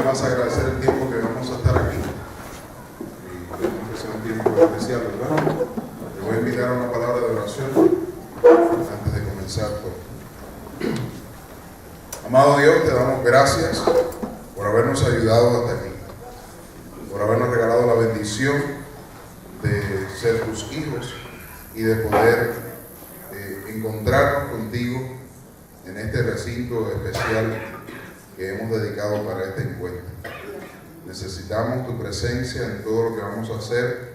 más agradecer el tiempo que vamos a estar aquí. Y creo que sea un tiempo especial, ¿verdad? Le voy a invitar a una palabra de oración antes de comenzar. Amado Dios, te damos gracias por habernos ayudado hasta aquí, por habernos regalado la bendición de ser tus hijos y de poder encontrarnos contigo en este recinto especial que hemos dedicado para este encuentro. Necesitamos tu presencia en todo lo que vamos a hacer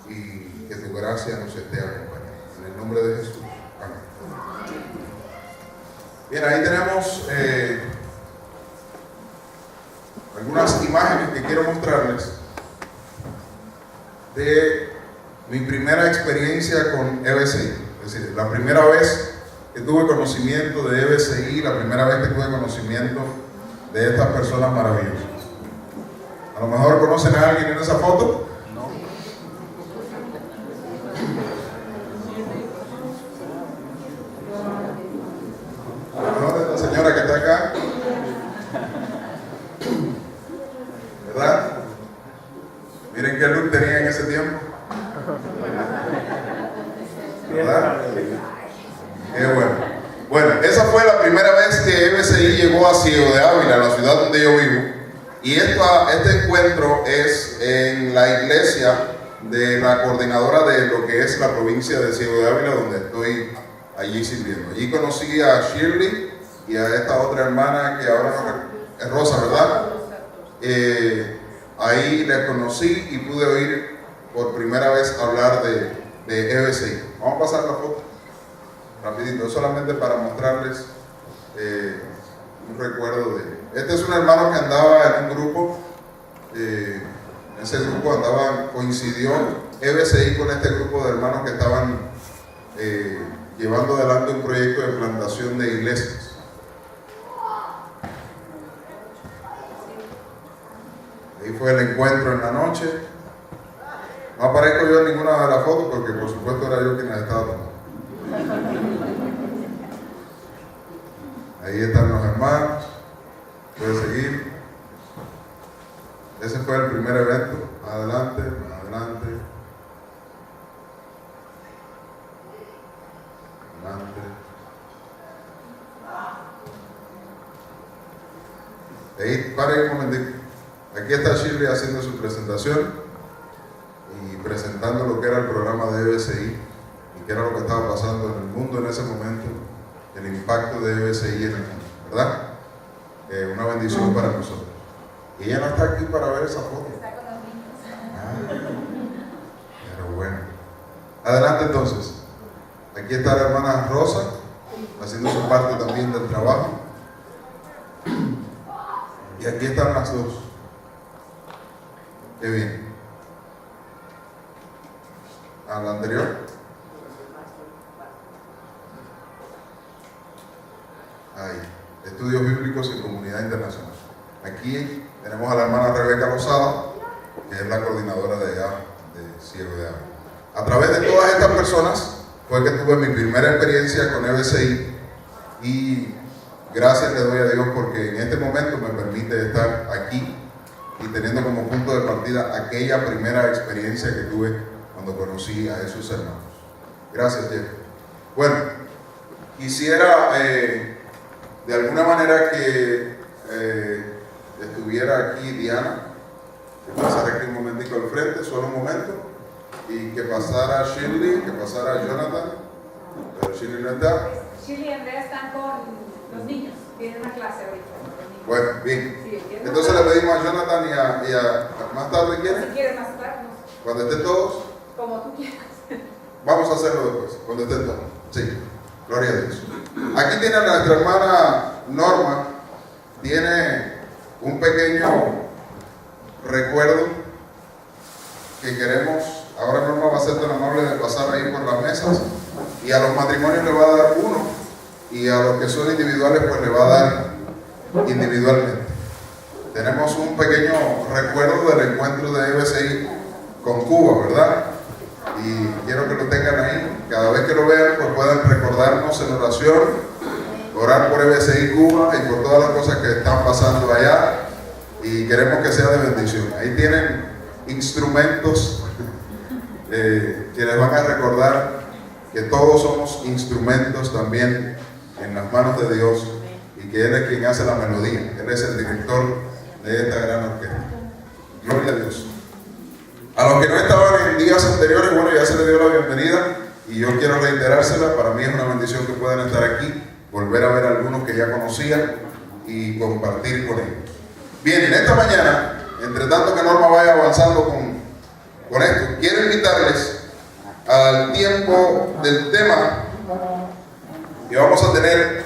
y que tu gracia nos esté acompañando. En el nombre de Jesús. Amén. Bien, ahí tenemos algunas imágenes que quiero mostrarles de mi primera experiencia con EBCI. Es decir, la primera vez que tuve conocimiento de EBCI, la primera vez que tuve conocimiento de estas personas maravillosas. A lo mejor conocen a alguien en esa foto. A lo mejor esta señora que está acá, ¿verdad? Miren qué look tenía en ese tiempo, ¿verdad? Qué bueno. Bueno, esa fue la primera vez que EBCI llegó a Ciego de Ávila, la ciudad donde yo vivo. Y este encuentro es en la iglesia de la coordinadora de lo que es la provincia de Ciego de Ávila, donde estoy allí sirviendo. Allí conocí a Shirley y a esta otra hermana que ahora es Rosa, ¿verdad? Ahí les conocí y pude oír por primera vez hablar de EBCI. Vamos a pasar la foto rapidito, solamente para mostrarles un recuerdo de... Este es un hermano que andaba en un grupo, en ese grupo coincidió EBCI con este grupo de hermanos que estaban llevando adelante un proyecto de plantación de iglesias. Ahí fue el encuentro en la noche. No aparezco yo en ninguna de las fotos porque por supuesto era yo quien las estaba tomando. Ahí están los hermanos. Puede seguir. Ese fue el primer evento. Adelante, adelante. Adelante. Ahí, paren un momentito. Aquí está Shirley haciendo su presentación y presentando lo que era el programa de EBCI y qué era lo que estaba pasando en el mundo en ese momento, el impacto de EBCI en el mundo, ¿verdad? Una bendición para nosotros. Y ella no está aquí para ver esa foto. Está con los niños. Pero bueno. Adelante entonces. Aquí está la hermana Rosa, haciendo su parte también del trabajo. Y aquí están las dos. Qué bien. A la anterior. Ahí. Estudios Bíblicos en Comunidad Internacional. Aquí tenemos a la hermana Rebeca Lozada, que es la coordinadora de allá, de Ciego de Ávila. A través de todas estas personas fue que tuve mi primera experiencia con EBCI y gracias le doy a Dios porque en este momento me permite estar aquí y teniendo como punto de partida aquella primera experiencia que tuve cuando conocí a esos hermanos. Gracias, Jeff. Bueno, quisiera de alguna manera que estuviera aquí Diana, que pasara aquí un momentico al frente, solo un momento, y que pasara Shirley, que pasara Jonathan, pero Shirley no está. Shirley y Andrea están con los niños, tienen una clase ahorita. Bueno, bien. Sí, entonces le pedimos a Jonathan y a más tarde, ¿quieren? Si quieren más tarde, Cuando estén todos. como tú quieras. Vamos a hacerlo después, cuando estén todos. Sí, gloria a Dios. Aquí tiene a nuestra hermana Norma, tiene un pequeño recuerdo que queremos. Ahora Norma va a ser tan amable de pasar ahí por las mesas y a los matrimonios le va a dar uno y a los que son individuales pues le va a dar individualmente. Tenemos un pequeño recuerdo del encuentro de EBCI con Cuba, ¿verdad? Y quiero que lo tengan ahí. Cada vez que lo vean pues puedan recordarnos en oración, orar por EBCI Cuba y por todas las cosas que están pasando allá y queremos que sea de bendición. Ahí tienen instrumentos que les van a recordar que todos somos instrumentos también en las manos de Dios y que Él es quien hace la melodía. Él es el director de esta gran orquesta. Gloria a Dios. A los que no estaban en días anteriores, bueno, ya se les dio la bienvenida y yo quiero reiterársela. Para mí es una bendición que puedan estar aquí, volver a ver a algunos que ya conocían y compartir con ellos. Bien, en esta mañana, entre tanto que Norma vaya avanzando con esto, quiero invitarles al tiempo del tema que vamos a tener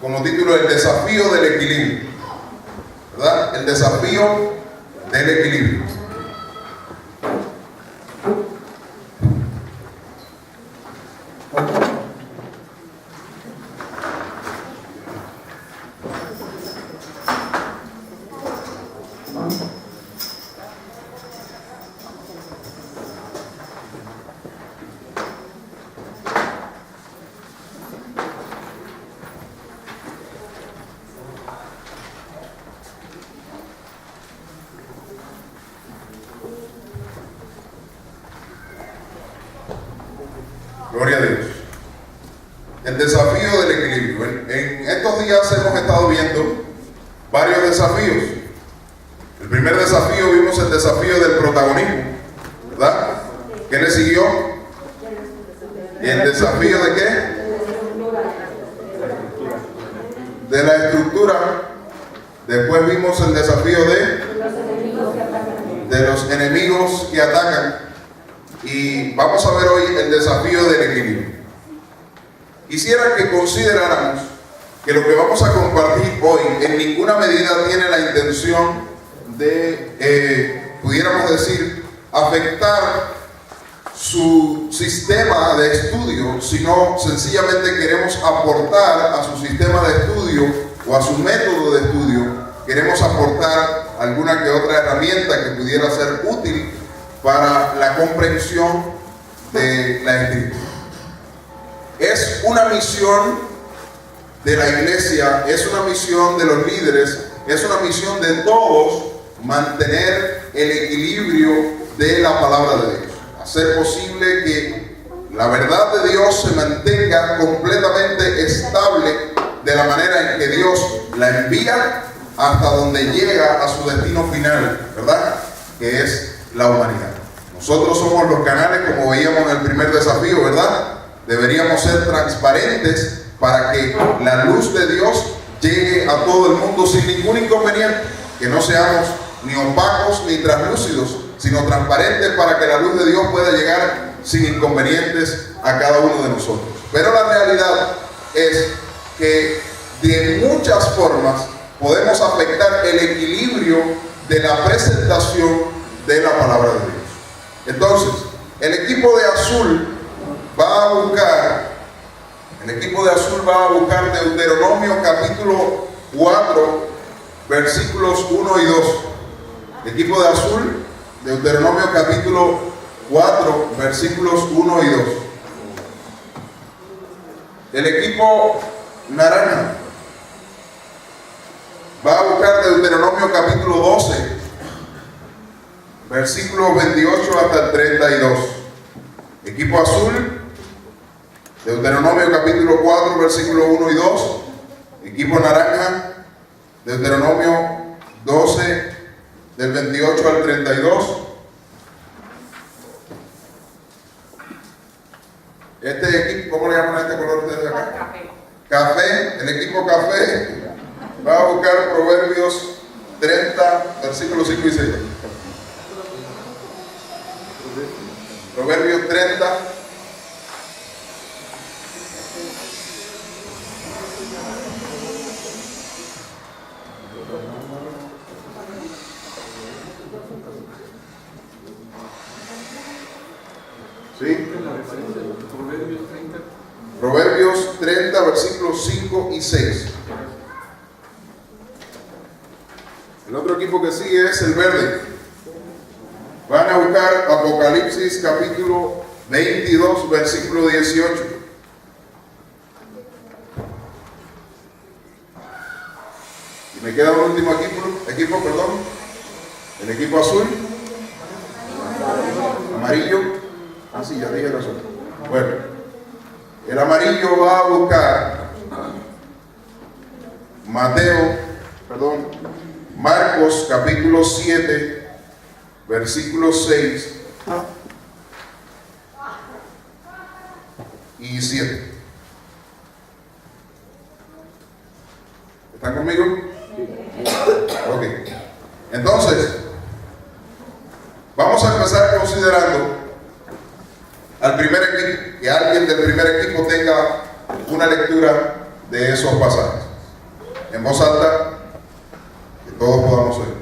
como título el desafío del equilibrio, ¿verdad? El desafío del equilibrio. Gloria a Dios. El desafío del equilibrio. En estos días hemos estado viendo varios desafíos. El primer desafío, vimos el desafío del protagonismo, ¿verdad? ¿Qué le siguió? ¿Y el desafío de qué? De la estructura. Después vimos el desafío de los enemigos que atacan. Y vamos a ver hoy el desafío del equilibrio. Quisiera que consideráramos que lo que vamos a compartir hoy en ninguna medida tiene la intención de, pudiéramos decir, afectar su sistema de estudio, sino sencillamente queremos aportar a su sistema de estudio o a su método de estudio, queremos aportar alguna que otra herramienta que pudiera ser útil para la comprensión de la Escritura. Es una misión de la iglesia, es una misión de los líderes, es una misión de todos mantener el equilibrio de la palabra de Dios. Hacer posible que la verdad de Dios se mantenga completamente estable de la manera en que Dios la envía hasta donde llega a su destino final, ¿verdad? Que es la humanidad. Nosotros somos los canales, como veíamos en el primer desafío, ¿verdad? Deberíamos ser transparentes para que la luz de Dios llegue a todo el mundo sin ningún inconveniente, que no seamos ni opacos ni translúcidos, sino transparentes para que la luz de Dios pueda llegar sin inconvenientes a cada uno de nosotros. Pero la realidad es que de muchas formas podemos afectar el equilibrio de la presentación de la palabra de Dios. Entonces, el equipo de azul va a buscar Deuteronomio capítulo 4, versículos 1 y 2. El equipo de azul, Deuteronomio capítulo 4, versículos 1 y 2. El equipo naranja va a buscar Deuteronomio capítulo 12, versículos 28 hasta el 32. Equipo azul, Deuteronomio capítulo 4, versículos 1 y 2. Equipo naranja, Deuteronomio 12, del 28 al 32. Este equipo, ¿cómo le llaman a este color de acá? Café. Café, el equipo café va a buscar Proverbios 30, versículos 5 y 6. Proverbios 30. ¿Sí? Proverbios 30, versículos 5 y 6. El otro equipo que sigue es el verde. Van a buscar Apocalipsis capítulo 22, versículo 18. Y me Me queda un último equipo, perdón. El equipo azul. Amarillo. Ah, sí, ya dije razón. Bueno, el amarillo va a buscar Marcos capítulo 7, versículo 6 y 7. ¿Están conmigo? Ok. Entonces, vamos a empezar considerando al primer equipo, que alguien del primer equipo tenga una lectura de esos pasajes. En voz alta, que todos podamos oír.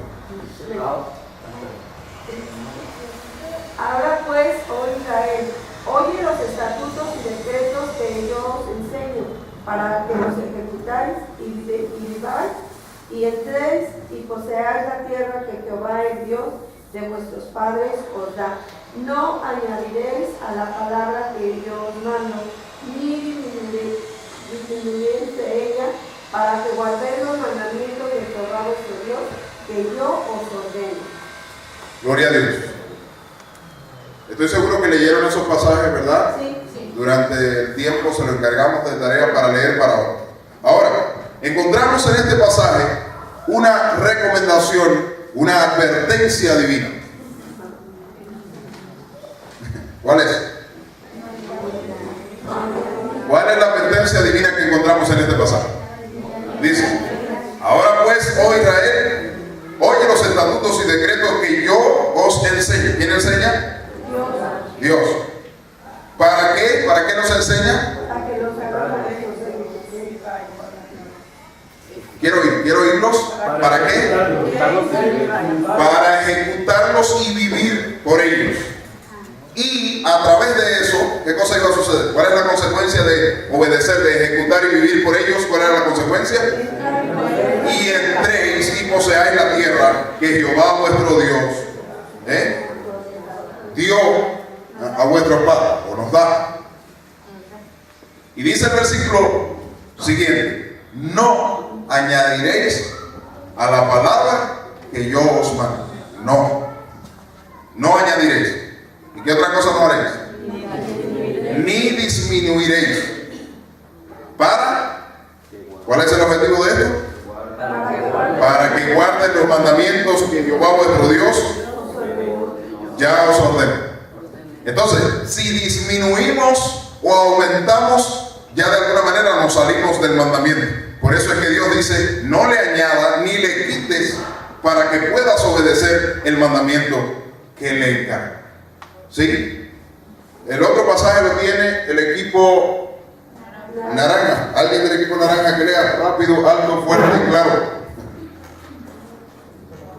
Ahora pues, oh Israel, oye los estatutos y decretos que yo os enseño, para que los ejecutáis y viváis, y entréis y poseáis la tierra que Jehová, el Dios de vuestros padres, os da. No añadiréis a la palabra que yo os mando, ni disminuiréis de ella, para que guardéis los mandamientos de Jehová vuestro Dios, que yo os ordeno. Gloria a Dios. Estoy seguro que leyeron esos pasajes, ¿verdad? Sí. Durante el tiempo se lo encargamos de tarea para leer para hoy. Ahora, encontramos en este pasaje una recomendación, una advertencia divina. ¿Cuál es? ¿Cuál es la advertencia divina que encontramos en este pasaje? Dice: ahora pues, oh Israel, oye los estatutos y decretos que yo os enseño. ¿Quién enseña? Dios. ¿Para qué? ¿Para qué nos enseña? Para que los hagan. Quiero oírlos. ¿Para qué? Para ejecutarlos y vivir por ellos. Y a través de eso, ¿qué cosa iba a suceder? ¿Cuál es la consecuencia de obedecer, de ejecutar y vivir por ellos? ¿Cuál era la consecuencia? Y entréis y poseáis la tierra que Jehová vuestro Dios dio a vuestros padres, o nos da. Y dice el versículo siguiente: no añadiréis a la palabra que yo os mando. No añadiréis. ¿Y qué otra cosa no haréis? Ni disminuiréis. ¿Cuál es el objetivo de esto? Para que guarden los mandamientos que Jehová vuestro Dios ya os ordena. Entonces, si disminuimos o aumentamos, ya de alguna manera nos salimos del mandamiento. Por eso es que Dios dice: no le añadas ni le quites, para que puedas obedecer el mandamiento que le encarga. ¿Sí? El otro pasaje lo tiene el equipo naranja. Alguien del equipo naranja que lea rápido, alto, fuerte y claro.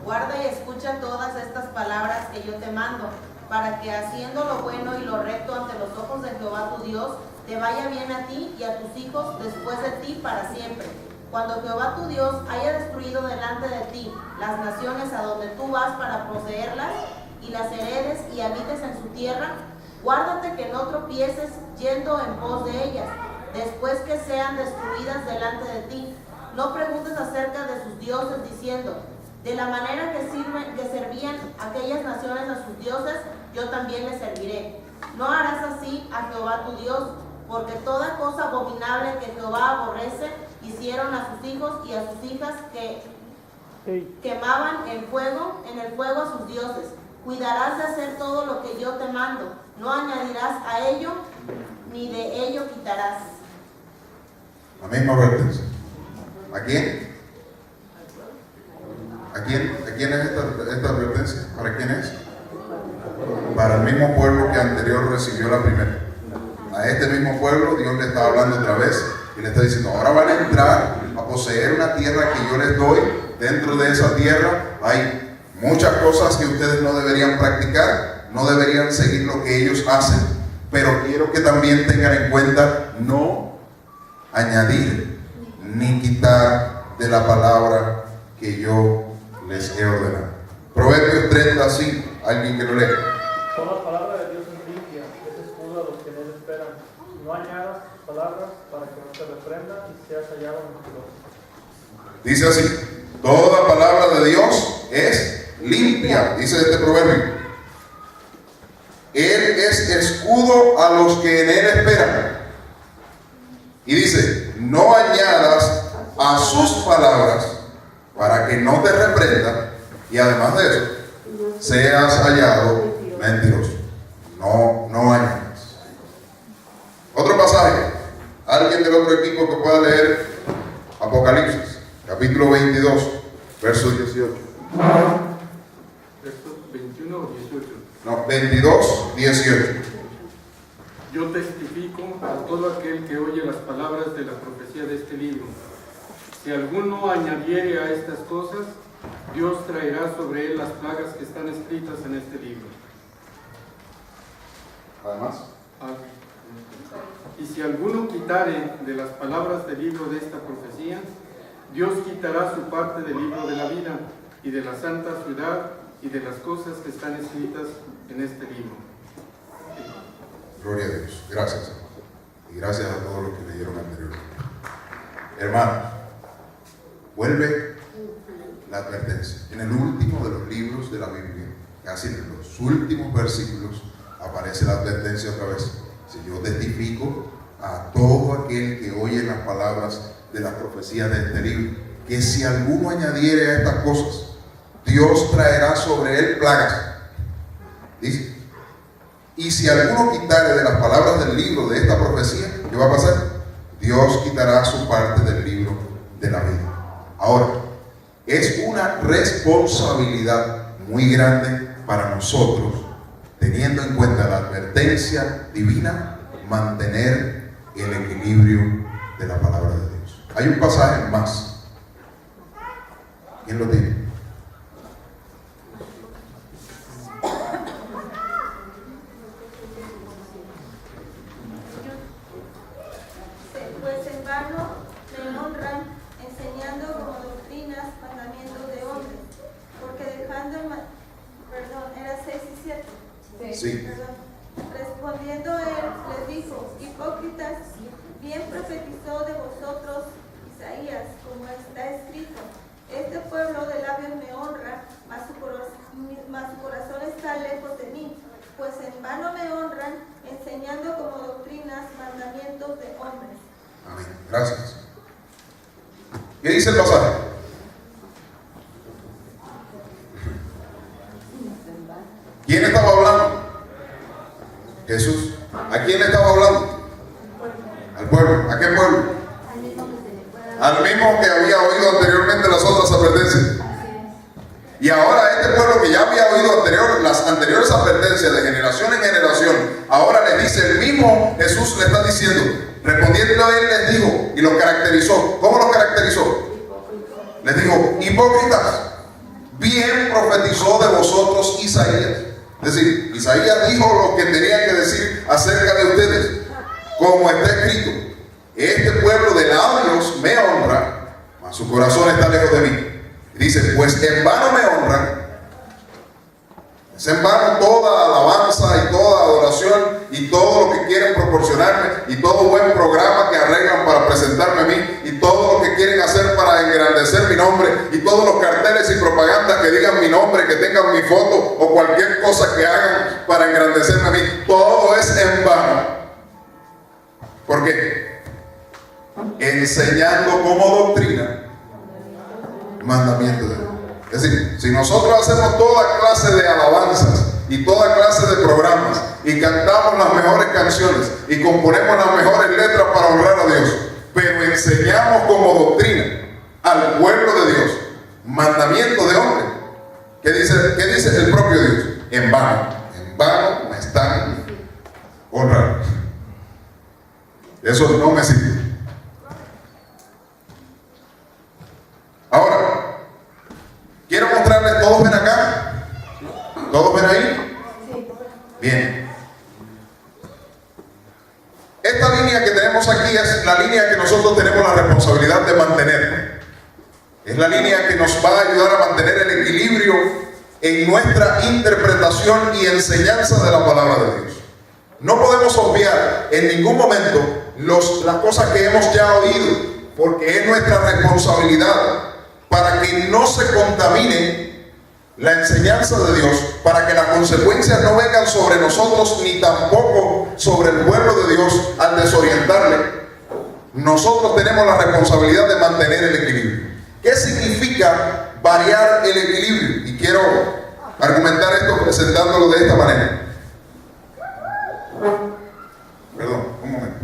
Guarda y escucha todas estas palabras que yo te mando, para que haciendo lo bueno y lo recto ante los ojos de Jehová tu Dios, te vaya bien a ti y a tus hijos después de ti para siempre. Cuando Jehová tu Dios haya destruido delante de ti las naciones a donde tú vas para poseerlas, y las heredes y habites en su tierra, guárdate que no tropieces yendo en pos de ellas, después que sean destruidas delante de ti. No preguntes acerca de sus dioses, diciendo: de la manera que servían aquellas naciones a sus dioses, yo también les serviré. No harás así a Jehová tu Dios, porque toda cosa abominable que Jehová aborrece hicieron a sus hijos y a sus hijas, que quemaban en el fuego a sus dioses. Cuidarás de hacer todo lo que yo te mando. No añadirás a ello, ni de ello quitarás. La misma advertencia. ¿A quién? ¿A quién es esta advertencia? ¿Para quién es? Para el mismo pueblo que anterior recibió la primera. A este mismo pueblo Dios le está hablando otra vez y le está diciendo: ahora van a entrar a poseer una tierra que yo les doy. Dentro de esa tierra hay muchas cosas que ustedes no deberían practicar, no deberían seguir lo que ellos hacen, pero quiero que también tengan en cuenta no añadir ni quitar de la palabra que yo les he ordenado. Proverbios 35, alguien que lo lea. Toda palabra de Dios es limpia, es escudo a los que en él esperan. No añadas palabras para que no te reprendan y seas hallado mentiroso. Dice así: Toda palabra de Dios es limpia, dice este proverbio. Él es escudo a los que en Él esperan. Y dice, no añadas a sus palabras para que no te reprenda y además de eso, seas hallado mentiroso. No añadas. Otro pasaje. Alguien del otro equipo que pueda leer Apocalipsis, capítulo 22, verso 18. Versos 21 o 18. No, 22, 18. Yo testifico a todo aquel que oye las palabras de la profecía de este libro. Si alguno añadiere a estas cosas, Dios traerá sobre él las plagas que están escritas en este libro. Además, y si alguno quitare de las palabras del libro de esta profecía, Dios quitará su parte del libro de la vida y de la santa ciudad y de las cosas que están escritas en este libro. gloria a Dios. Gracias, hermano. Y gracias a todos los que leyeron anteriormente. Hermano, vuelve la advertencia. En el último de los libros de la Biblia, casi en los últimos versículos, aparece la advertencia otra vez. Si yo testifico a todo aquel que oye las palabras de la profecía de este libro, que si alguno añadiere a estas cosas, Dios traerá sobre él plagas. Dice, y si alguno quitare de las palabras del libro de esta profecía, ¿qué va a pasar? Dios quitará su parte del libro de la vida. Ahora, es una responsabilidad muy grande para nosotros, teniendo en cuenta la advertencia divina, mantener el equilibrio de la palabra de Dios. Hay un pasaje más. ¿Quién lo tiene? Pues en vano me honran, enseñando como doctrinas mandamientos de hombres, porque dejando era 6 y 7. Sí. Respondiendo él, les dijo, hipócritas, bien profetizó de vosotros Isaías, como está escrito, este pueblo de labios me honra, mas su corazón está lejos de mí, pues en vano me honran, enseñando como doctrinas mandamientos de hombres. Amén. Gracias. ¿Qué dice el pasaje? ¿Quién estaba hablando? Jesús. ¿A quién le estaba hablando? Al pueblo. ¿A qué pueblo? Al mismo que había oído anteriormente las otras advertencias. Y ahora este pueblo que ya había oído las anteriores advertencias de generación en generación, ahora les dice el mismo Jesús, le está diciendo, respondiendo a él les dijo, y los caracterizó. ¿Cómo los caracterizó? Les dijo, hipócritas, bien profetizó de vosotros Isaías. Es decir, Isaías dijo lo que tenía que decir acerca de ustedes, como está escrito, este pueblo de labios me honra, mas su corazón está lejos de mí. Y dice, pues en vano me honran. Es en vano toda alabanza y toda adoración y todo lo que quieren proporcionarme y todo buen programa que arreglan para presentarme a mí y todo lo que quieren hacer para engrandecer mi nombre y todos los carteles y propagandas que digan mi nombre, que tengan mi foto o cualquier cosa que hagan para engrandecerme a mí, todo es en vano. ¿Por qué? Enseñando como doctrina mandamiento de Dios. Es decir, si nosotros hacemos toda clase de alabanzas y toda clase de programas y cantamos las mejores canciones y componemos las mejores letras para honrar a Dios, pero enseñamos como doctrina al pueblo de Dios mandamiento de hombre, ¿qué dice el propio Dios? En vano me están honrando. Eso no me sirve. Ahora, quiero mostrarles, ¿todos ven acá? ¿Todos ven ahí? Bien. Esta línea que tenemos aquí es la línea que nosotros tenemos la responsabilidad de mantener. Es la línea que nos va a ayudar a mantener el equilibrio en nuestra interpretación y enseñanza de la palabra de Dios. No podemos obviar en ningún momento las cosas que hemos ya oído, porque es nuestra responsabilidad para que no se contamine la enseñanza de Dios, para que las consecuencias no vengan sobre nosotros ni tampoco sobre el pueblo de Dios al desorientarle, nosotros tenemos la responsabilidad de mantener el equilibrio. ¿Qué significa variar el equilibrio? Y quiero argumentar esto presentándolo de esta manera. Perdón, un momento.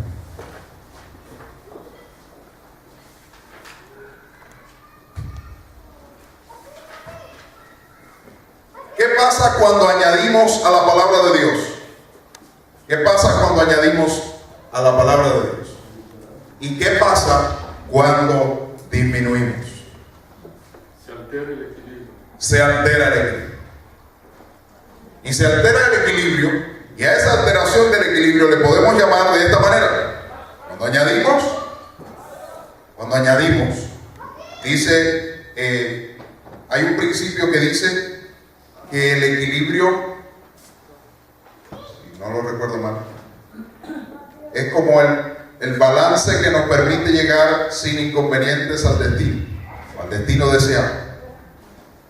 ¿Qué pasa cuando añadimos a la palabra de Dios? ¿Qué pasa cuando añadimos a la palabra de Dios? ¿Y qué pasa cuando disminuimos? Se altera el equilibrio. Se altera el equilibrio. Y se altera el equilibrio, y a esa alteración del equilibrio le podemos llamar de esta manera. Cuando añadimos, dice, hay un principio que dice que el equilibrio, si no lo recuerdo mal, es como el balance que nos permite llegar sin inconvenientes al destino deseado.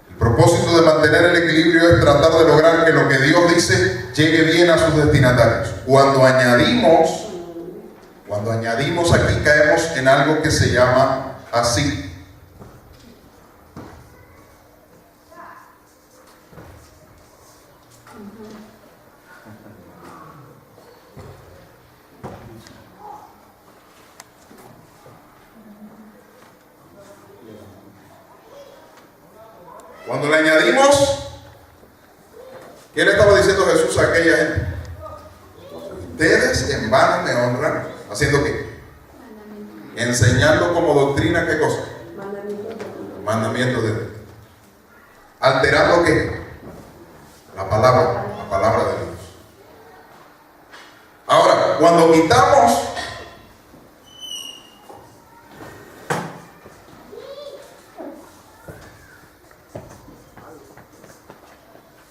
El propósito de mantener el equilibrio es tratar de lograr que lo que Dios dice llegue bien a sus destinatarios. Cuando añadimos aquí caemos en algo que se llama así. Cuando le añadimos, ¿qué le estaba diciendo Jesús a aquella gente? Ustedes en vano me honran, ¿haciendo qué? Enseñando como doctrina, ¿qué cosa? Mandamientos de Dios. ¿Alterando qué? La palabra de Dios. Ahora, cuando quitamos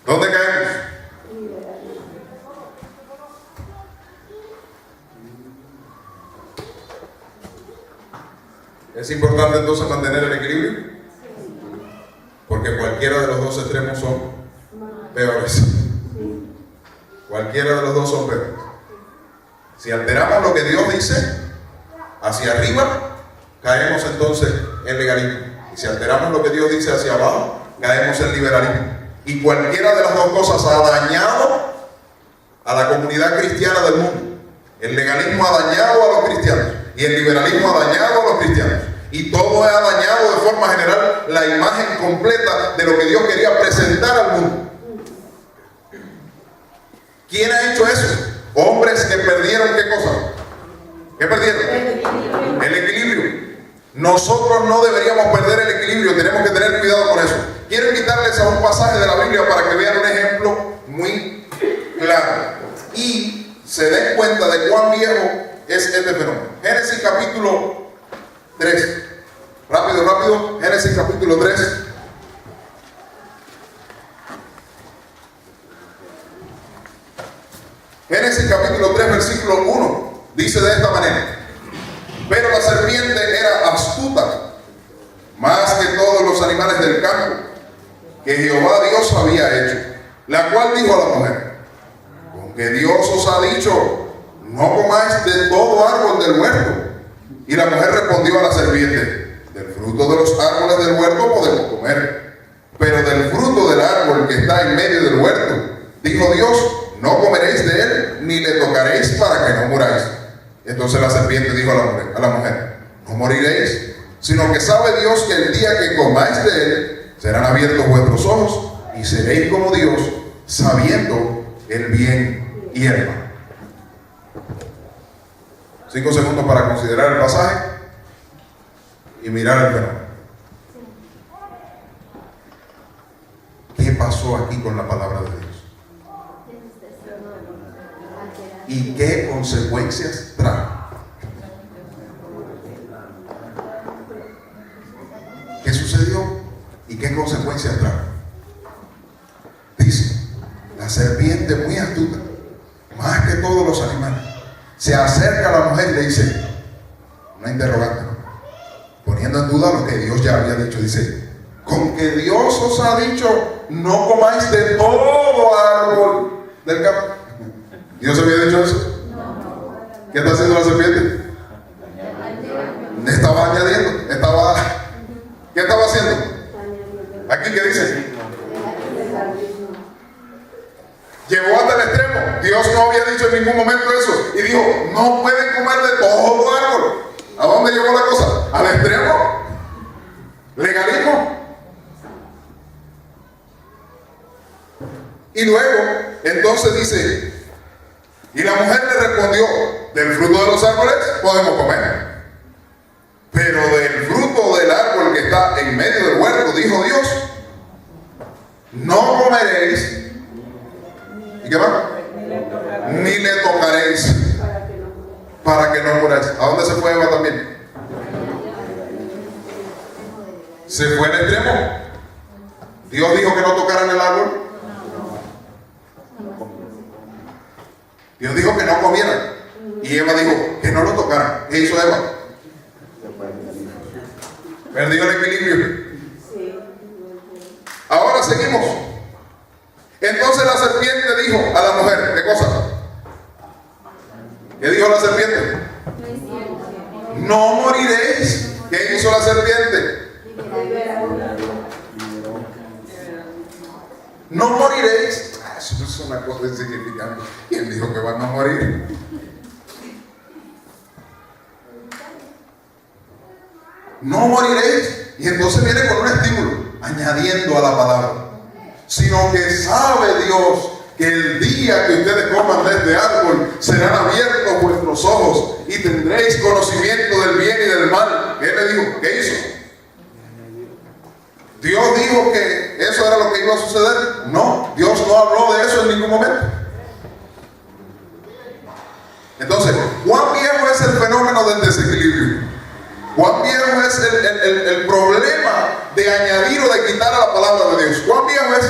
¿dónde caemos? ¿Es importante entonces mantener el equilibrio? Porque cualquiera de los dos extremos son peores. Cualquiera de los dos son peores. Si alteramos lo que Dios dice hacia arriba, caemos entonces en legalismo. Y si alteramos lo que Dios dice hacia abajo, caemos en liberalismo. Y cualquiera de las dos cosas ha dañado a la comunidad cristiana del mundo. El legalismo ha dañado a los cristianos y el liberalismo ha dañado a los cristianos. Y todo ha dañado de forma general la imagen completa de lo que Dios quería presentar al mundo. ¿Quién ha hecho eso? Hombres que perdieron ¿qué cosa? ¿Qué perdieron? El equilibrio. Nosotros no deberíamos perder el equilibrio, tenemos que tener cuidado con eso. Quiero invitarles a un pasaje de la Biblia para que vean un ejemplo muy claro y se den cuenta de cuán viejo es este fenómeno. Génesis capítulo 3. Rápido. Génesis capítulo 3. Génesis capítulo 3, versículo 1. Dice de esta manera: pero la serpiente era astuta, más que todos los animales del campo que Jehová Dios había hecho, la cual dijo a la mujer: con que Dios os ha dicho, no comáis de todo árbol del huerto. Y la mujer respondió a la serpiente: del fruto de los árboles del huerto podemos comer, pero del fruto del árbol que está en medio del huerto, dijo Dios, no comeréis de él, ni le tocaréis para que no muráis. Entonces la serpiente dijo a la mujer: no moriréis, sino que sabe Dios que el día que comáis de él, serán abiertos vuestros ojos, y seréis como Dios, sabiendo el bien y el mal. 5 segundos para considerar el pasaje y mirar el fenómeno. ¿Qué pasó aquí con la palabra de Dios? ¿Y qué consecuencias trajo? ¿Qué sucedió? ¿Y qué consecuencias trajo? Dice, la serpiente muy astuta, más que todos los animales, se acerca a la mujer y le dice, una interrogante, poniendo en duda lo que Dios ya había dicho, dice, con que Dios os ha dicho, no comáis de todo árbol del campo. ¿Dios había dicho eso? ¿Qué está haciendo la serpiente? Estaba añadiendo, ¿qué estaba haciendo? Aquí, ¿qué dice? Llegó hasta el extremo. Dios no había dicho en ningún momento eso. Y dijo, no pueden comer de todo árbol. ¿A dónde llegó la cosa? Al extremo. Legalismo. Y luego, entonces dice, y la mujer le respondió, del fruto de los árboles podemos comer. Pero del fruto del árbol que está en medio del huerto, dijo Dios, no comeréis. ¿Y qué más? Ni le tocaréis para que no muráis. ¿A dónde se fue Eva también? Se fue al extremo. Dios dijo que no tocaran el árbol. Dios dijo que no comieran. Y Eva dijo que no lo tocaran. ¿Qué hizo Eva? Perdió el equilibrio. Ahora seguimos. Entonces la serpiente dijo a la mujer, ¿qué cosa? ¿Qué dijo la serpiente? No moriréis. ¿Qué hizo la serpiente? No moriréis. Eso es una cosa insignificante. ¿Quién dijo que van a morir? No moriréis. Y entonces viene con un estímulo, añadiendo a la palabra. Sino que sabe Dios que el día que ustedes coman de este árbol serán abiertos vuestros ojos y tendréis conocimiento del bien y del mal. ¿Qué le dijo? ¿Qué hizo? ¿Dios dijo que eso era lo que iba a suceder? No, Dios no habló de eso en ningún momento. Entonces, ¿cuán viejo es el fenómeno del desequilibrio? ¿Cuán viejo es el problema de añadir o de quitar a la palabra de Dios? ¿Cuán viejo es?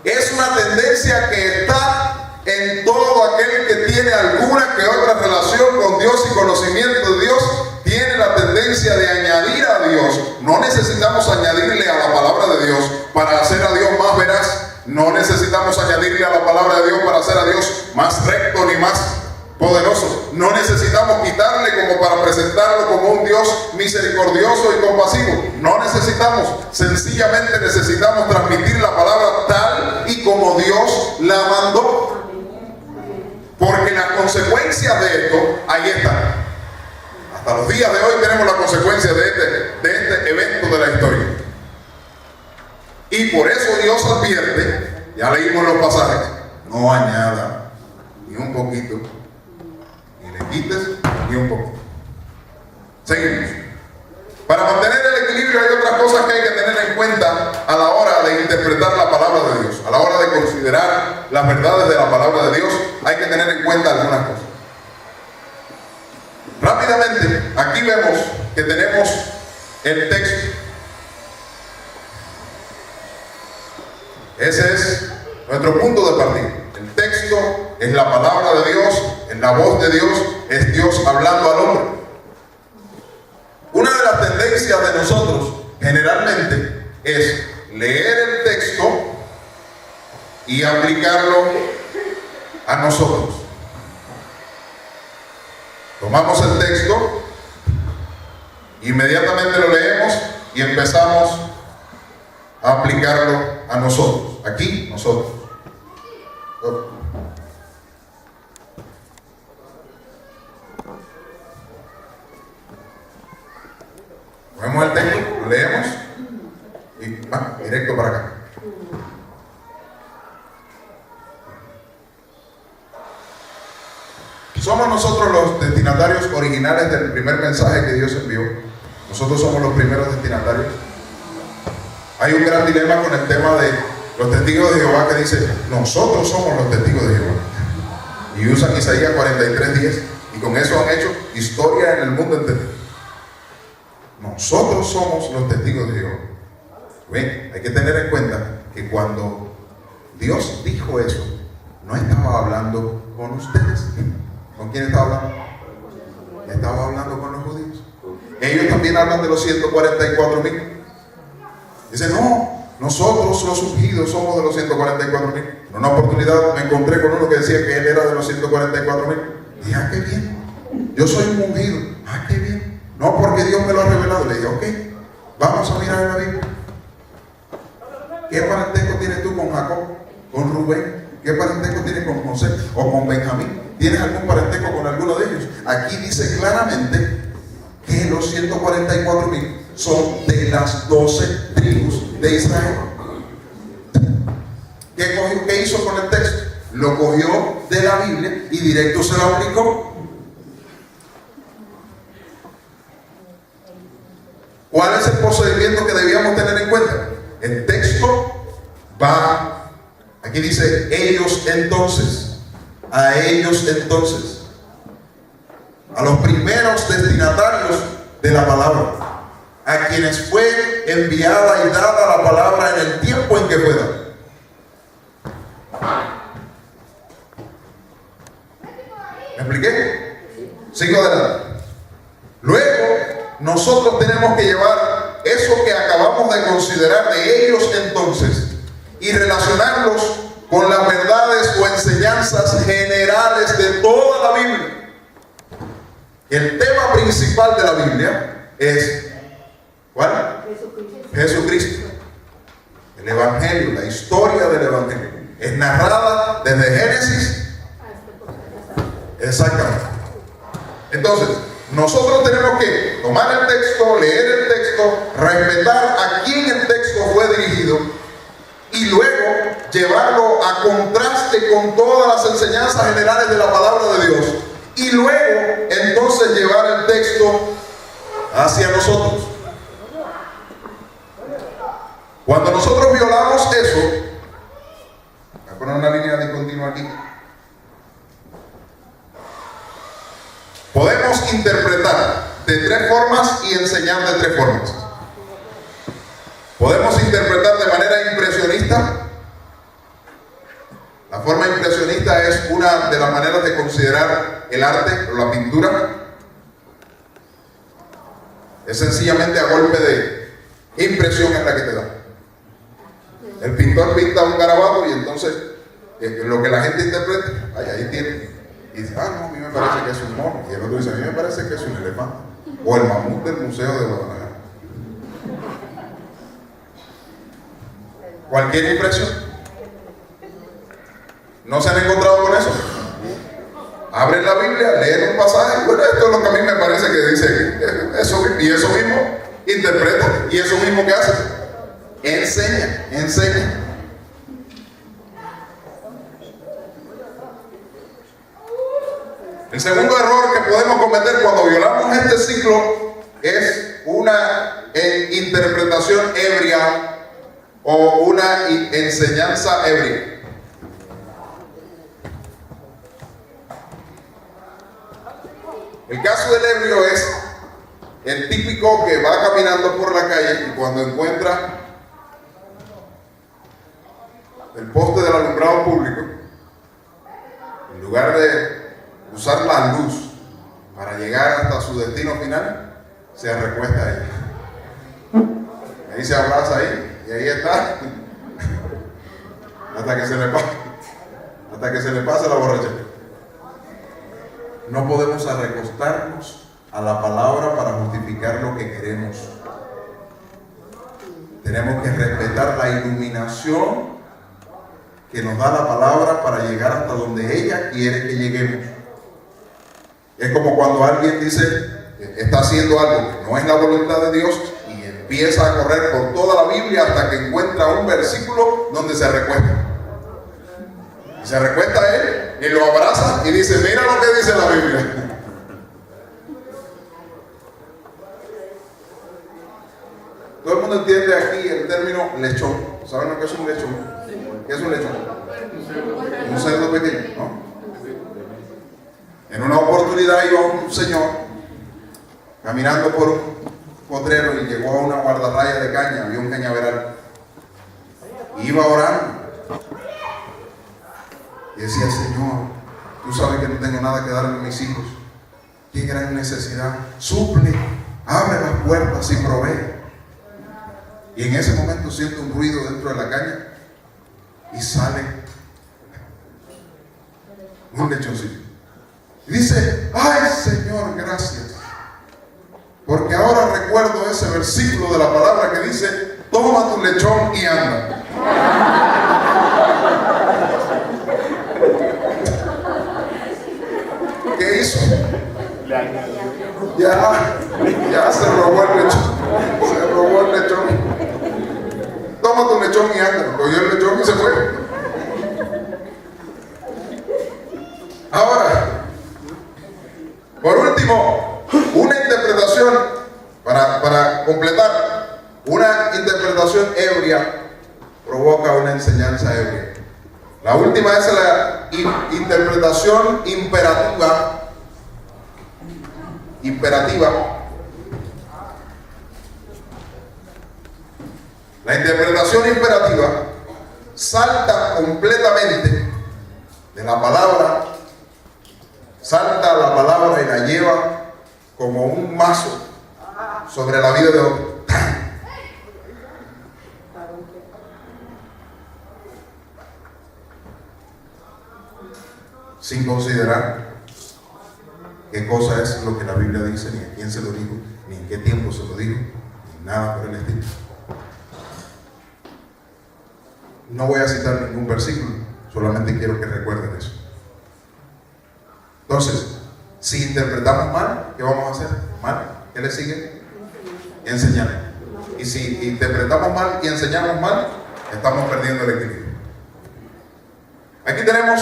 Es una tendencia que está en todo aquel que tiene alguna que otra relación con Dios y conocimiento de Dios. Tiene la tendencia de añadir a Dios. No necesitamos añadirle a la palabra de Dios para hacer a Dios más veraz. No necesitamos añadirle a la palabra de Dios para hacer a Dios más recto ni más poderoso. No necesitamos quitarle como para presentarlo como un Dios misericordioso y compasivo. No necesitamos. Sencillamente necesitamos transmitir la palabra tal y como Dios la mandó. Porque las consecuencias de esto, ahí están. Hasta los días de hoy tenemos las consecuencias de este evento de la historia. Y por eso Dios advierte, ya leímos los pasajes, no añada ni un poquito, ni le quites ni un poquito. Seguimos. Para mantener el equilibrio hay otras cosas que hay que tener en cuenta a la hora de interpretar la palabra de Dios. A la hora de considerar las verdades de la palabra de Dios, hay que tener en cuenta algunas cosas. Rápidamente, aquí vemos que tenemos el texto. Ese es nuestro punto de partida. El texto es la palabra de Dios, es la voz de Dios, es Dios hablando al hombre. Una de las tendencias de nosotros generalmente es leer el texto y aplicarlo a nosotros. Tomamos el texto, inmediatamente lo leemos y empezamos a aplicarlo a nosotros. Aquí, nosotros. Cogemos el texto, lo leemos y va directo para acá. Somos nosotros los destinatarios originales del primer mensaje que Dios envió. Nosotros somos los primeros destinatarios. Hay un gran dilema con el tema de los testigos de Jehová que dice, nosotros somos los testigos de Jehová. Y usan Isaías 43:10 y con eso han hecho historia en el mundo entero. Nosotros somos los testigos de Jehová. Bien, hay que tener en cuenta que cuando Dios dijo eso, no estaba hablando con ustedes. ¿Con quién estaba hablando? Estaba hablando con los judíos. ellos también hablan de los 144,000. Dicen, no, nosotros los ungidos somos de los 144,000. En una oportunidad me encontré con uno que decía que él era de los 144,000. Dije, ah, qué bien, yo soy un ungido. Ah, qué bien. No, porque Dios me lo ha revelado. Le dije, ok, vamos a mirar en la Biblia. ¿Qué parentesco tienes tú con Jacob, con Rubén? ¿Qué parentesco tienes con José o con Benjamín? ¿Tienes algún parentesco con alguno de ellos? Aquí dice claramente que los 144,000 son de las 12 tribus de Israel. ¿Qué hizo con el texto? Lo cogió de la Biblia y directo se lo aplicó. ¿Cuál es el procedimiento que debíamos tener en cuenta? El texto va, aquí dice, ellos entonces, a ellos entonces, a los primeros destinatarios de la palabra, a quienes fue enviada y dada la palabra en el tiempo en que fue dada. ¿Me expliqué? Sigo adelante. Luego, nosotros tenemos que llevar eso que acabamos de considerar de ellos entonces y relacionarlos con las verdades o enseñanzas generales de toda la Biblia. El tema principal de la Biblia es ¿cuál? Jesucristo. El Evangelio, la historia del Evangelio. Es narrada desde Génesis. Exactamente. Entonces, nosotros tenemos que tomar el texto, leer el texto, respetar a quién el texto fue dirigido y luego llevarlo a contraste con todas las enseñanzas generales de la palabra de Dios. Y luego, entonces, llevar el texto hacia nosotros. Cuando nosotros violamos eso, voy a poner una línea discontinua aquí. Podemos interpretar de 3 formas y enseñar de 3 formas. Podemos interpretar de manera impresionista. La forma impresionista es una de las maneras de considerar el arte o la pintura. Es sencillamente a golpe de impresión es la que te da. El pintor pinta un garabato y entonces lo que la gente interpreta, ahí tiene. Y dice, no, a mí me parece que es un mono. Y el otro dice, a mí me parece que es un elefante. O el mamut del Museo de Guadalajara. Cualquier impresión. ¿No se han encontrado con eso? Abren la Biblia, leen un pasaje. Bueno, esto es lo que a mí me parece que dice eso, y eso mismo interpreta. Y eso mismo que hace. Enseña. El segundo error que podemos cometer cuando violamos este ciclo es una interpretación ebria o una enseñanza ebria. El caso del ebrio es el típico que va caminando por la calle y cuando encuentra el poste del alumbrado público, en lugar de usar la luz para llegar hasta su destino final, se recuesta ahí. Ahí se abraza ahí y ahí está hasta que se le pase la borrachera. No podemos recostarnos a la palabra para justificar lo que queremos. Tenemos que respetar la iluminación que nos da la palabra para llegar hasta donde ella quiere que lleguemos. Es como cuando alguien dice, está haciendo algo que no es la voluntad de Dios y empieza a correr por toda la Biblia hasta que encuentra un versículo donde se recuesta. Y se recuesta a él y lo abraza y dice, mira lo que dice la Biblia. Todo el mundo entiende aquí el término lechón. ¿Saben lo que es un lechón? ¿Qué es un lechón? Un cerdo pequeño, ¿no? En una oportunidad iba un señor caminando por un potrero y llegó a una guardarraya de caña, había un cañaveral. Y iba orando. Y decía, Señor, tú sabes que no tengo nada que darle a mis hijos. Qué gran necesidad. Suple abre las puertas y provee. Y en ese momento siento un ruido dentro de la caña y sale un lechoncito. Y dice: ay, Señor, gracias. Porque ahora recuerdo ese versículo de la palabra que dice: toma tu lechón y anda. ¿Qué hizo? Ya se robó el lechón. Se robó el lechón. Toma tu lechón y anda. Cogió el lechón y se fue. Ahora, por último, una interpretación para completar. Una interpretación ebria provoca una enseñanza ebria. La última es la interpretación imperativa. La interpretación imperativa salta completamente de la palabra, salta la palabra y la lleva como un mazo sobre la vida de otro. Sin considerar qué cosa es lo que la Biblia dice, ni a quién se lo dijo, ni en qué tiempo se lo dijo, ni nada por el estilo. No voy a citar ningún versículo, solamente quiero que recuerden eso. Entonces, si interpretamos mal, ¿qué vamos a hacer? ¿Mal? ¿Qué le sigue? Enseñar. Y si interpretamos mal y enseñamos mal, estamos perdiendo el equilibrio. Aquí tenemos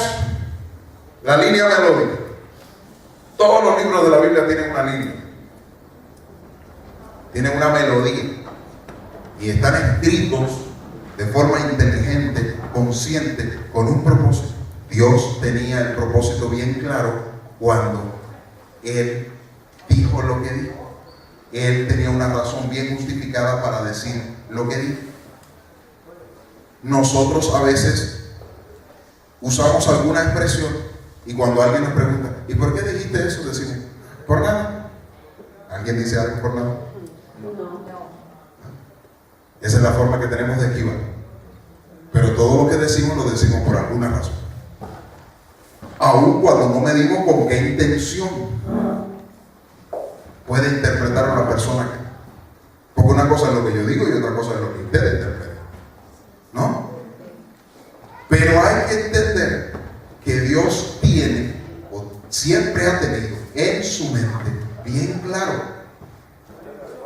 la línea melódica. Todos los libros de la Biblia tienen una línea, tienen una melodía y están escritos de forma inteligente, consciente, con un propósito. Dios tenía el propósito bien claro cuando Él dijo lo que dijo. Él tenía una razón bien justificada para decir lo que dijo. Nosotros a veces usamos alguna expresión y cuando alguien nos pregunta: ¿y por qué dijiste eso? Decimos: por nada. ¿Alguien dice algo por nada? Esa es la forma que tenemos de esquivar. Pero todo lo que decimos lo decimos por alguna razón. Aun cuando no medimos con qué intención puede interpretar a una persona. Porque una cosa es lo que yo digo y otra cosa es lo que usted interpreta, ¿no? Pero hay que entender que Dios tiene, o siempre ha tenido en su mente bien claro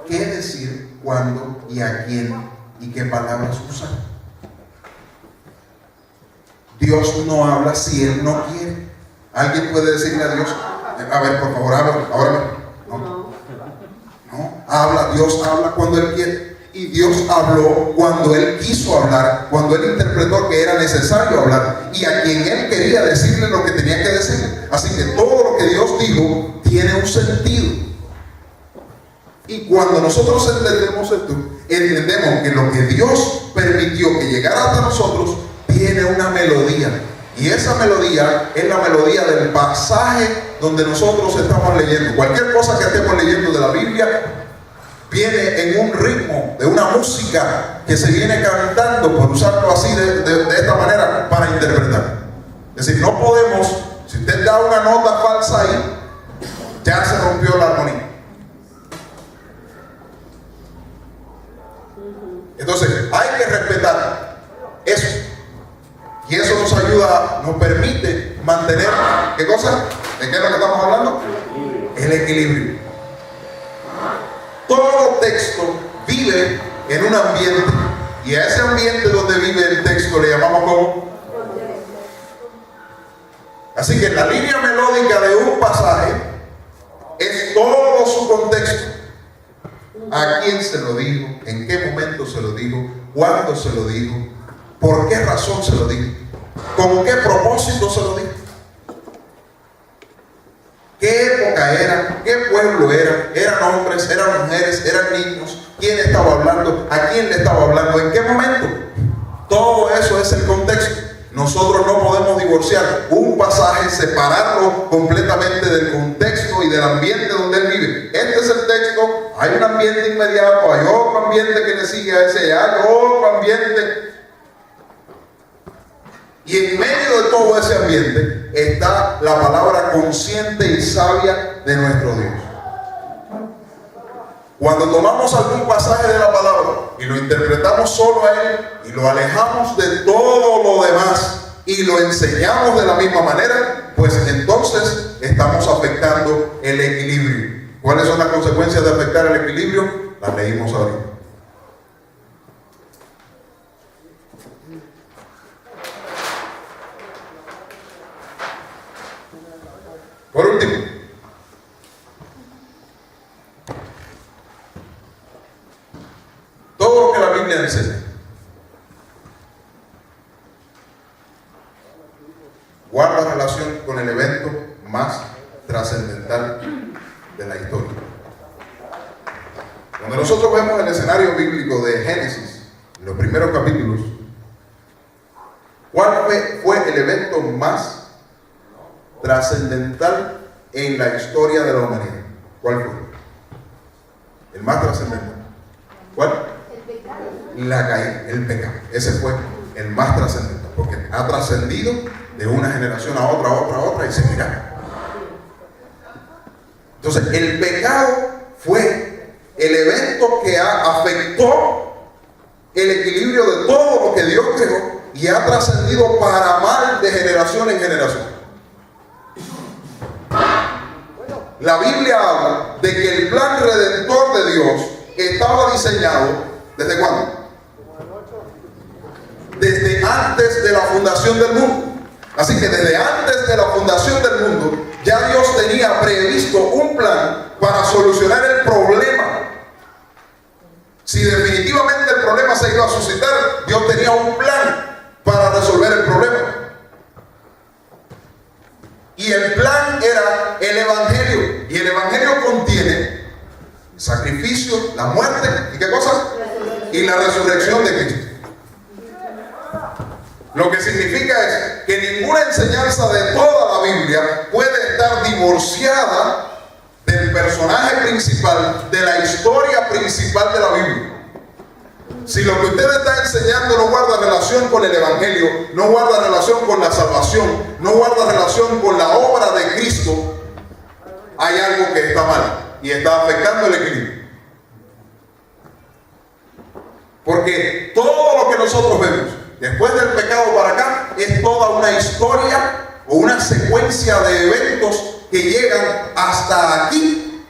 qué decir, cuándo y a quién y qué palabras usar. Dios no habla si Él no quiere. ¿Alguien puede decirle a Dios: a ver, por favor, habla ahora? No, habla. Dios habla cuando Él quiere. Y Dios habló cuando Él quiso hablar, cuando Él interpretó que era necesario hablar y a quien Él quería decirle lo que tenía que decirle. Así que todo lo que Dios dijo tiene un sentido. Y cuando nosotros entendemos esto, entendemos que lo que Dios permitió que llegara hasta nosotros tiene una melodía. Y esa melodía es la melodía del pasaje donde nosotros estamos leyendo. Cualquier cosa que estemos leyendo de la Biblia viene en un ritmo, de una música que se viene cantando, por usarlo así de esta manera, para interpretar. Es decir, no podemos, si usted da una nota falsa ahí, ya se rompió la armonía. Entonces, hay que respetar eso. Y eso nos ayuda, nos permite mantener, ¿qué cosa? ¿De qué es lo que estamos hablando? El equilibrio. Todo texto vive en un ambiente, y a ese ambiente donde vive el texto le llamamos como. Así que la línea melódica de un pasaje es todo su contexto. ¿A quién se lo dijo? ¿En qué momento se lo dijo? ¿Cuándo se lo dijo? ¿Por qué razón se lo dijo? ¿Con qué propósito se lo dijo? ¿Qué época era? ¿Qué pueblo era? ¿Eran hombres? ¿Eran mujeres? ¿Eran niños? ¿Quién estaba hablando? ¿A quién le estaba hablando? ¿En qué momento? Todo eso es el contexto. Nosotros no podemos divorciar un pasaje, separarlo completamente del contexto y del ambiente donde él vive. este es el texto, hay un ambiente inmediato, hay otro ambiente que le sigue a ese, hay otro ambiente. Y en medio de todo ese ambiente está la palabra consciente y sabia de nuestro Dios. Cuando tomamos algún pasaje de la palabra y lo interpretamos solo a él y lo alejamos de todo lo demás y lo enseñamos de la misma manera, pues entonces estamos afectando el equilibrio. ¿Cuáles son las consecuencias de afectar el equilibrio? Las leímos ahorita. Por último, todo lo que la Biblia enseña guarda relación con el evento más trascendental de la historia. Cuando nosotros vemos el escenario bíblico de Génesis, en los primeros capítulos, ¿cuál fue el evento más trascendental en la historia de la humanidad? ¿Cuál fue? El más trascendental. ¿Cuál? El pecado. La caída, el pecado. Ese fue el más trascendental, porque ha trascendido de una generación a otra y se mira. Entonces, el pecado fue el evento que afectó el equilibrio de todo lo que Dios creó y ha trascendido para mal de generación en generación. La Biblia habla de que el plan redentor de Dios estaba diseñado ¿desde cuándo? Desde antes de la fundación del mundo. Así que desde antes de la fundación del mundo ya Dios tenía previsto un plan para solucionar el problema. Si definitivamente el problema se iba a suscitar, Dios tenía un plan para resolver el problema. Y el plan era el Evangelio. Y el Evangelio contiene sacrificio, la muerte, ¿y qué cosa? Y la resurrección de Cristo. Lo que significa es que ninguna enseñanza de toda la Biblia puede estar divorciada del personaje principal, de la historia principal de la Biblia. Si lo que usted está enseñando no guarda relación con el Evangelio, no guarda relación con la salvación, no guarda relación con la obra de Cristo, hay algo que está mal y está afectando el equilibrio. Porque todo lo que nosotros vemos después del pecado para acá es toda una historia o una secuencia de eventos que llegan hasta aquí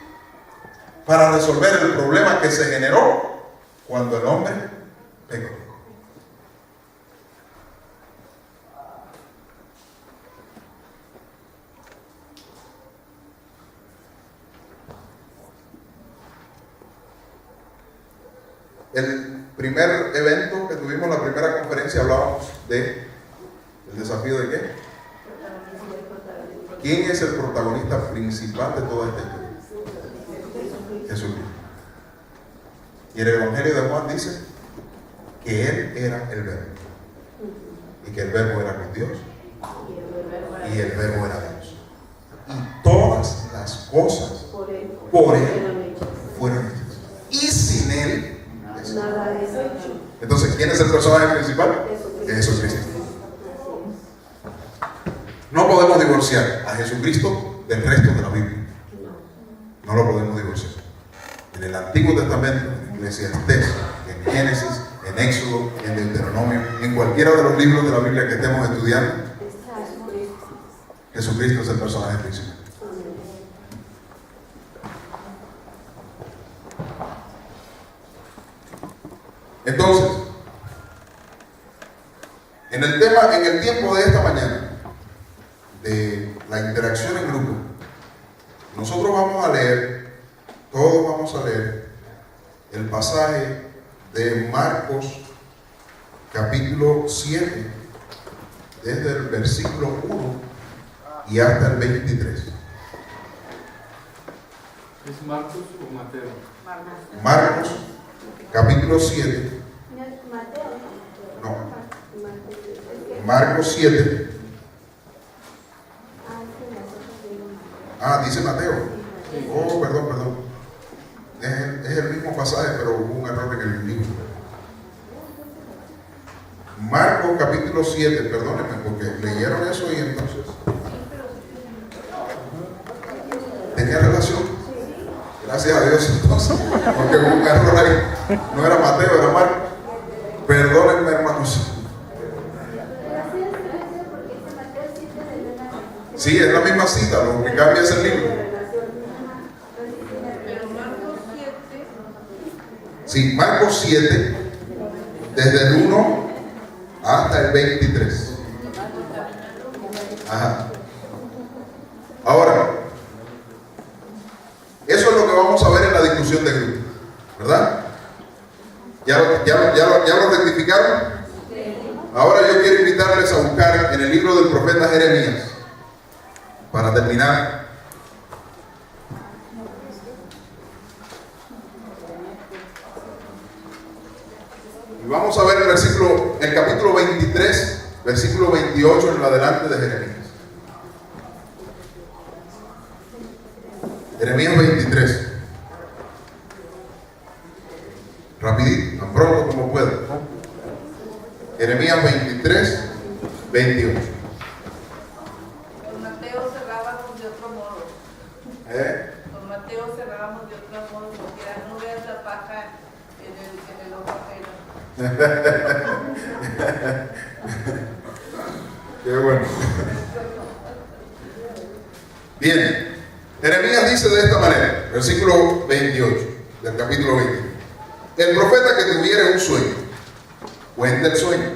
para resolver el problema que se generó cuando el hombre pecó. El primer evento que tuvimos, la primera conferencia, hablábamos de el desafío de qué. ¿Quién es el protagonista principal de toda esta historia? Jesucristo. Y el Evangelio de Juan dice que Él era el Verbo. Y que el Verbo era con Dios. Y el Verbo era Dios. Y todas las cosas por Él fueron hechas. Y sin Él nada es hecho. Entonces, ¿quién es el personaje principal? Jesucristo. No podemos divorciar a Jesucristo del resto de la Biblia. No lo podemos divorciar. En el Antiguo Testamento, en Eclesiastés, en Génesis, en Éxodo, en Deuteronomio, en cualquiera de los libros de la Biblia que estemos estudiando, Jesucristo es el personaje principal. Entonces, en el tiempo de esta mañana, de la interacción en grupo, nosotros todos vamos a leer el pasaje de Marcos, capítulo 7, desde el versículo 1 y hasta el 23. ¿Es Marcos o Mateo? Marcos, capítulo 7. No. Marcos 7. Dice Mateo. Oh, perdón. Marcos capítulo 7, perdónenme, porque leyeron eso y entonces tenía relación. Gracias a Dios entonces, porque hubo un error ahí. No era Mateo, era Marcos. Perdónenme, hermanos. Sí, es la misma cita, lo que cambia es el libro. Pero Marcos 7. Sí, Marcos 7, desde el 1 hasta el 23. Ajá. Ahora, eso es lo que vamos a ver en la discusión de grupo, ¿verdad? ¿Ya lo rectificaron? Ahora yo quiero invitarles a buscar en el libro del profeta Jeremías, para terminar. Y vamos a ver el capítulo 23, versículo 28 en adelante de Jeremías. Jeremías 23. Rapidito, tan pronto como pueda. Jeremías 23, 28. Con Mateo cerrábamos de otro modo. Con Mateo cerrábamos de otro modo, porque era no veas la paja en el ojo ajeno. Qué bueno. Bien, Jeremías dice de esta manera, versículo 28 del capítulo 20. El profeta que tuviera un sueño, cuente el sueño,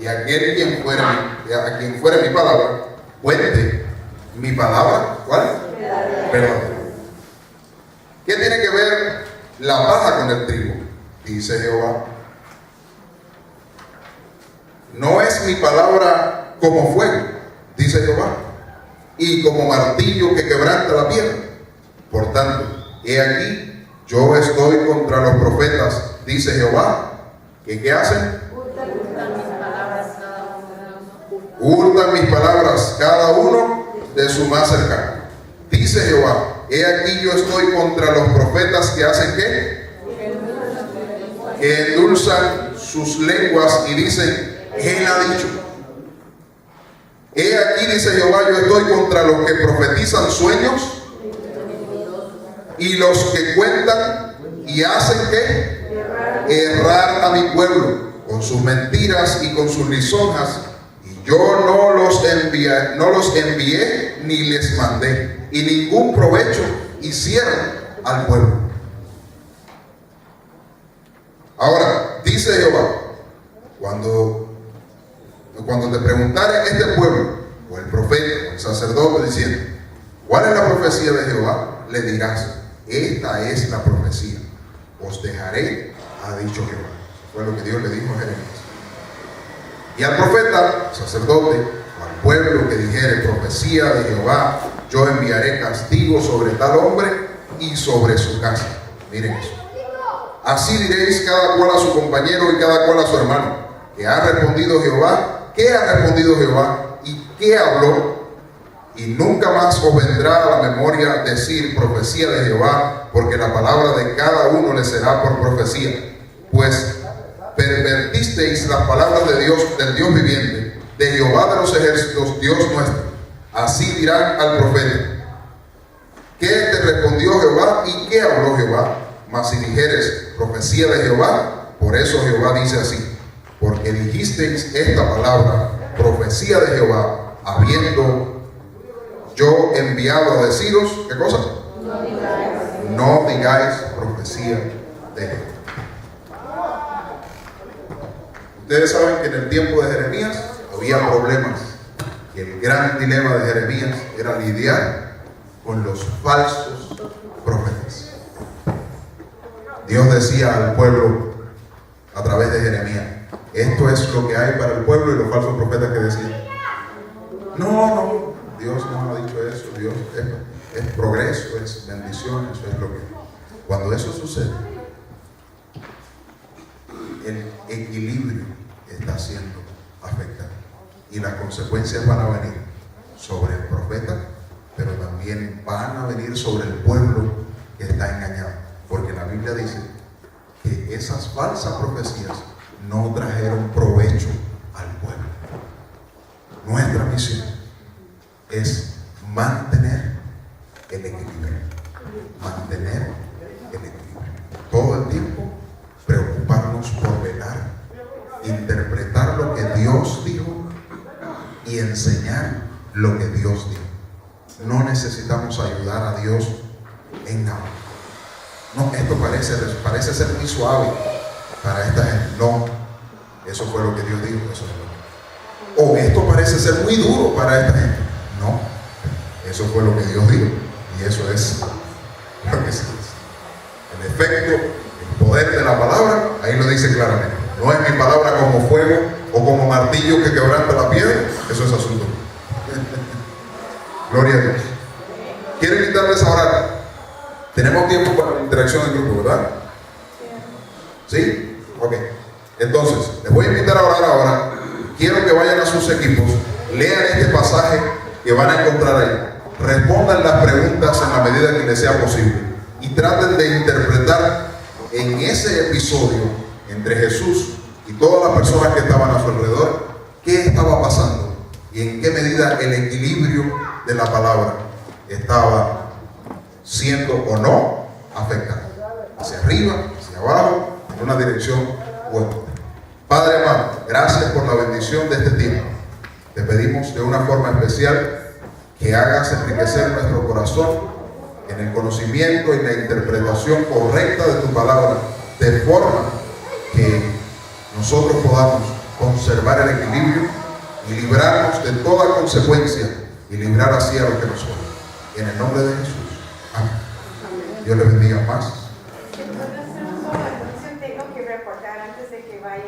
y a quien fuera mi palabra, cuente mi palabra. ¿Cuál? Perdón. ¿Qué tiene que ver la paja con el trigo? Dice Jehová. No es mi palabra como fuego, dice Jehová, y como martillo que quebranta la piedra. Por tanto, he aquí, yo estoy contra los profetas, dice Jehová, que ¿qué hacen? Hurtan mis palabras cada uno de su más cercano. Dice Jehová, he aquí yo estoy contra los profetas que hacen ¿qué? Que endulzan sus lenguas y dicen, Él ha dicho. He aquí, dice Jehová, yo estoy contra los que profetizan sueños y los que cuentan y hacen ¿qué? Errar a mi pueblo con sus mentiras y con sus lisonjas. Y yo no los envié ni les mandé, y ningún provecho hicieron al pueblo. Ahora, dice Jehová, cuando te preguntare este pueblo, o el profeta, o el sacerdote, diciendo, ¿cuál es la profecía de Jehová? Le dirás, esta es la profecía. Os dejaré, ha dicho Jehová. Fue lo que Dios le dijo a Jeremías. Y al profeta, sacerdote, o al pueblo que dijere profecía de Jehová, yo enviaré castigo sobre tal hombre y sobre su casa. Miren eso. Así diréis cada cual a su compañero y cada cual a su hermano, que ha respondido Jehová, ¿qué ha respondido Jehová? ¿Y qué habló? Y nunca más os vendrá a la memoria decir profecía de Jehová, porque la palabra de cada uno le será por profecía. Pues pervertisteis las palabras de Dios, del Dios viviente, de Jehová de los ejércitos, Dios nuestro. Así dirán al profeta, ¿qué te respondió Jehová y qué habló Jehová? Mas si dijeres profecía de Jehová, por eso Jehová dice así, porque dijisteis esta palabra, profecía de Jehová, habiendo yo enviado a deciros, ¿qué cosa? No digáis profecía de Jehová. Ustedes saben que en el tiempo de Jeremías había problemas, y el gran dilema de Jeremías era lidiar con los falsos profetas. Dios decía al pueblo a través de Jeremías, esto es lo que hay para el pueblo, y los falsos profetas que decían, no, Dios no ha dicho eso, Dios es progreso, es bendición, eso es lo que... Cuando eso sucede, el equilibrio está siendo afectado y las consecuencias van a venir sobre el profeta, pero también van a venir sobre el pueblo que está engañado, porque la Biblia dice que esas falsas profecías no trajeron provecho al pueblo. es mantener el equilibrio. Mantener el equilibrio. Todo el tiempo preocuparnos por velar, interpretar lo que Dios dijo y enseñar lo que Dios dijo. No necesitamos ayudar a Dios en nada. No, esto parece ser muy suave para esta gente. No, eso fue lo que Dios dijo. Eso es lo que... O esto parece ser muy duro para esta gente. No, eso fue lo que Dios dijo. Y eso es lo que se dice. El efecto, el poder de la palabra, ahí lo dice claramente. No es mi palabra como fuego o como martillo que quebranta la piedra. Eso es asunto. Gloria a Dios. Quiero invitarles a orar. Tenemos tiempo para la interacción del grupo, ¿verdad? ¿Sí? Ok. Entonces, les voy a invitar a orar ahora. Quiero que vayan a sus equipos, lean este pasaje que van a encontrar ahí. Respondan las preguntas en la medida que les sea posible. Y traten de interpretar en ese episodio entre Jesús y todas las personas que estaban a su alrededor, qué estaba pasando y en qué medida el equilibrio de la palabra estaba siendo o no afectado, hacia arriba, hacia abajo, en una dirección u otra. Padre amado, gracias por la bendición de este tiempo. Te pedimos de una forma especial que hagas enriquecer nuestro corazón en el conocimiento y la interpretación correcta de tu palabra, de forma que nosotros podamos conservar el equilibrio y librarnos de toda consecuencia y librar así a los que nos oyen. En el nombre de Jesús. Amén. Dios les bendiga más. Entonces, un solo anuncio tengo que reportar antes de que vaya.